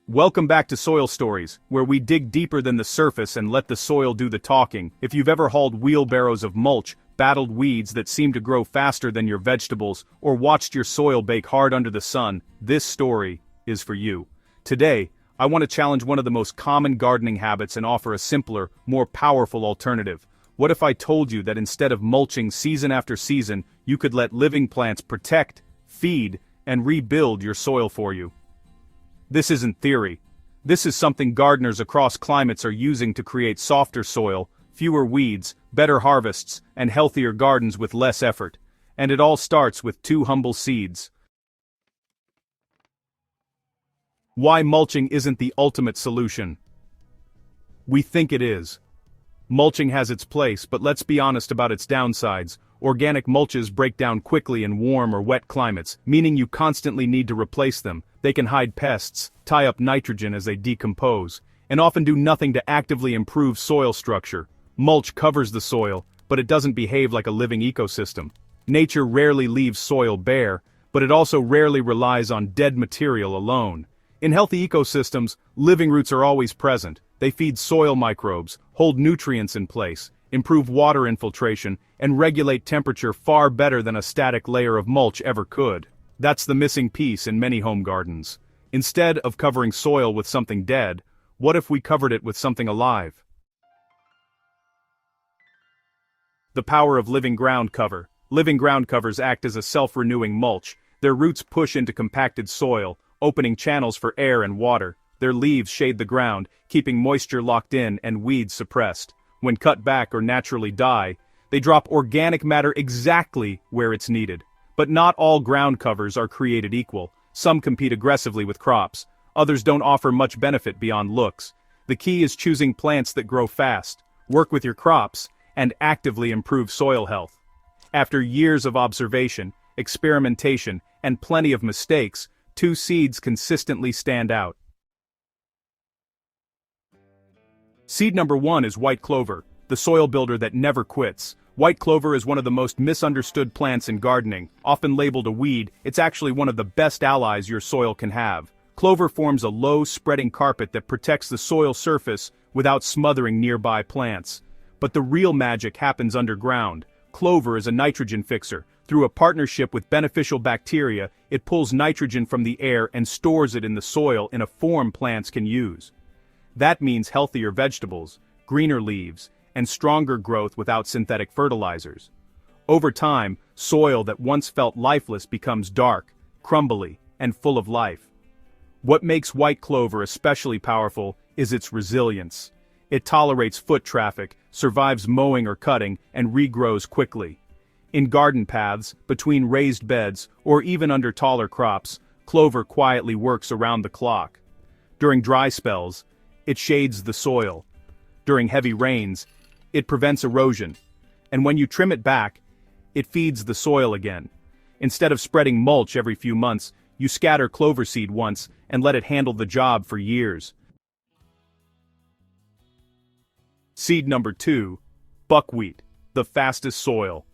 Welcome back to Soil Stories, where we dig deeper than the surface and let the soil do the talking. If you've ever hauled wheelbarrows of mulch, battled weeds that seem to grow faster than your vegetables, or watched your soil bake hard under the sun, this story is for you. Today, I want to challenge one of the most common gardening habits and offer a simpler, more powerful alternative. What if I told you that instead of mulching season after season, you could let living plants protect, feed, and rebuild your soil for you? This isn't theory. This is something gardeners across climates are using to create softer soil, fewer weeds, better harvests, and healthier gardens with less effort. And it all starts with two humble seeds. Why mulching isn't the ultimate solution? We think it is. Mulching has its place, but let's be honest about its downsides. Organic mulches break down quickly in warm or wet climates, meaning you constantly need to replace them. They can hide pests, tie up nitrogen as they decompose, and often do nothing to actively improve soil structure. Mulch covers the soil, but it doesn't behave like a living ecosystem. Nature rarely leaves soil bare, but it also rarely relies on dead material alone. In healthy ecosystems, living roots are always present. They feed soil microbes, hold nutrients in place, improve water infiltration, and regulate temperature far better than a static layer of mulch ever could. That's the missing piece in many home gardens. Instead of covering soil with something dead, what if we covered it with something alive? The power of living ground cover. Living ground covers act as a self-renewing mulch. Their roots push into compacted soil, opening channels for air and water. Their leaves shade the ground, keeping moisture locked in and weeds suppressed. When cut back or naturally die, they drop organic matter exactly where it's needed. But not all ground covers are created equal. Some compete aggressively with crops. Others don't offer much benefit beyond looks. The key is choosing plants that grow fast, work with your crops, and actively improve soil health. After years of observation, experimentation, and plenty of mistakes, two seeds consistently stand out. Seed number 1 is white clover, the soil builder that never quits. White clover is one of the most misunderstood plants in gardening. Often labeled a weed, it's actually one of the best allies your soil can have. Clover forms a low, spreading carpet that protects the soil surface without smothering nearby plants. But the real magic happens underground. Clover is a nitrogen fixer. Through a partnership with beneficial bacteria, it pulls nitrogen from the air and stores it in the soil in a form plants can use. That means healthier vegetables, greener leaves, and stronger growth without synthetic fertilizers. Over time, soil that once felt lifeless becomes dark, crumbly, and full of life. What makes white clover especially powerful is its resilience. It tolerates foot traffic, survives mowing or cutting, and regrows quickly. In garden paths, between raised beds, or even under taller crops, clover quietly works around the clock. During dry spells, it shades the soil. During heavy rains, it prevents erosion. And when you trim it back, it feeds the soil again. Instead of spreading mulch every few months, you scatter clover seed once and let it handle the job for years. Seed number 2, buckwheat, the fastest soil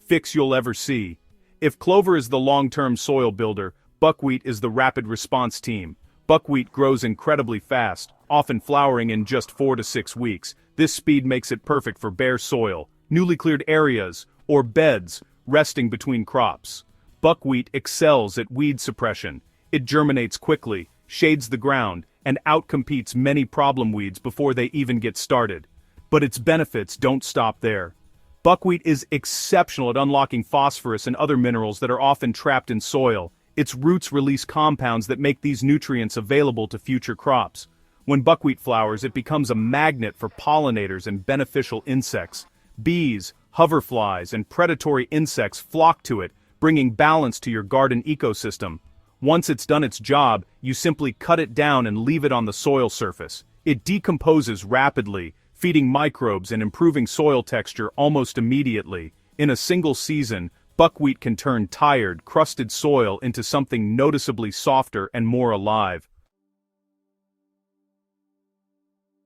fix you'll ever see. If clover is the long-term soil builder, buckwheat is the rapid response team. Buckwheat grows incredibly fast, often flowering in just 4 to 6 weeks. This speed makes it perfect for bare soil, newly cleared areas, or beds resting between crops. Buckwheat excels at weed suppression. It germinates quickly, shades the ground, and outcompetes many problem weeds before they even get started. But its benefits don't stop there. Buckwheat is exceptional at unlocking phosphorus and other minerals that are often trapped in soil. Its roots release compounds that make these nutrients available to future crops. When buckwheat flowers, it becomes a magnet for pollinators and beneficial insects. Bees, hoverflies, and predatory insects flock to it, bringing balance to your garden ecosystem. Once it's done its job, you simply cut it down and leave it on the soil surface. It decomposes rapidly, feeding microbes and improving soil texture almost immediately. In a single season, buckwheat can turn tired, crusted soil into something noticeably softer and more alive.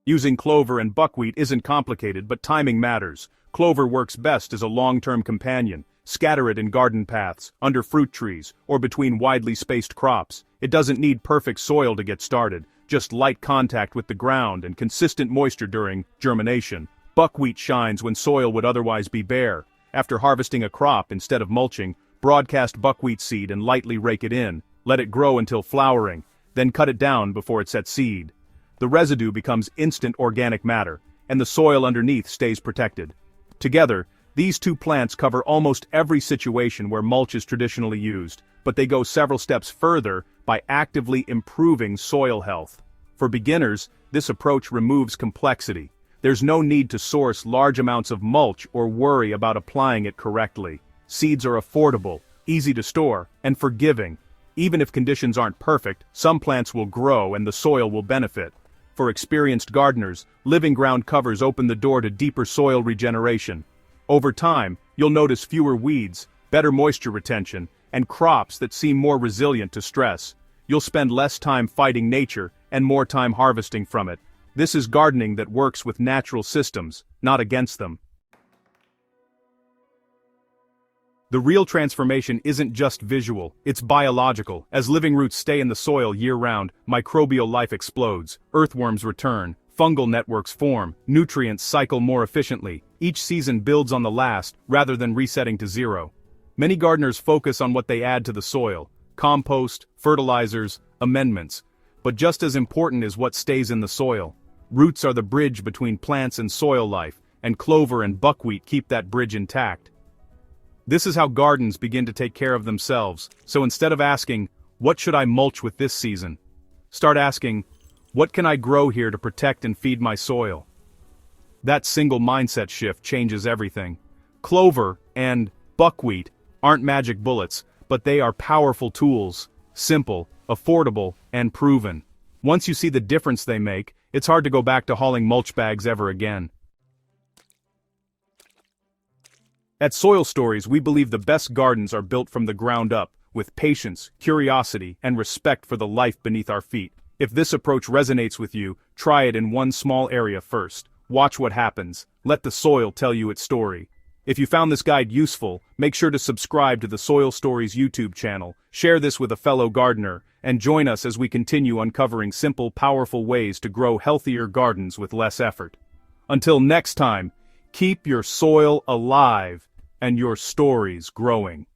Using clover and buckwheat isn't complicated, but timing matters. Clover works best as a long-term companion. Scatter it in garden paths, under fruit trees, or between widely spaced crops. It doesn't need perfect soil to get started. just light contact with the ground and consistent moisture during germination. Buckwheat shines when soil would otherwise be bare. After harvesting a crop instead of mulching, broadcast buckwheat seed and lightly rake it in. Let it grow until flowering, then cut it down before it sets seed. The residue becomes instant organic matter, and the soil underneath stays protected. Together, these two plants cover almost every situation where mulch is traditionally used, but they go several steps further by actively improving soil health. For beginners, this approach removes complexity. There's no need to source large amounts of mulch or worry about applying it correctly. Seeds are affordable, easy to store, and forgiving. Even if conditions aren't perfect, some plants will grow and the soil will benefit. For experienced gardeners, living ground covers open the door to deeper soil regeneration. Over time, you'll notice fewer weeds, better moisture retention, and crops that seem more resilient to stress. You'll spend less time fighting nature and more time harvesting from it. This is gardening that works with natural systems, not against them. The real transformation isn't just visual, it's biological. As living roots stay in the soil year-round, microbial life explodes, earthworms return, fungal networks form, nutrients cycle more efficiently. Each season builds on the last, rather than resetting to zero. Many gardeners focus on what they add to the soil: compost, fertilizers, amendments. But just as important is what stays in the soil. Roots are the bridge between plants and soil life, and clover and buckwheat keep that bridge intact. This is how gardens begin to take care of themselves, so instead of asking, "What should I mulch with this season?" start asking, "What can I grow here to protect and feed my soil?" That single mindset shift changes everything. Clover and buckwheat aren't magic bullets, but they are powerful tools, simple, affordable, and proven. Once you see the difference they make, it's hard to go back to hauling mulch bags ever again. At Soil Stories, we believe the best gardens are built from the ground up, with patience, curiosity, and respect for the life beneath our feet. If this approach resonates with you, try it in one small area first. Watch what happens. Let the soil tell you its story. If you found this guide useful, make sure to subscribe to the Soil Stories YouTube channel, share this with a fellow gardener, and join us as we continue uncovering simple, powerful ways to grow healthier gardens with less effort. Until next time, keep your soil alive and your stories growing.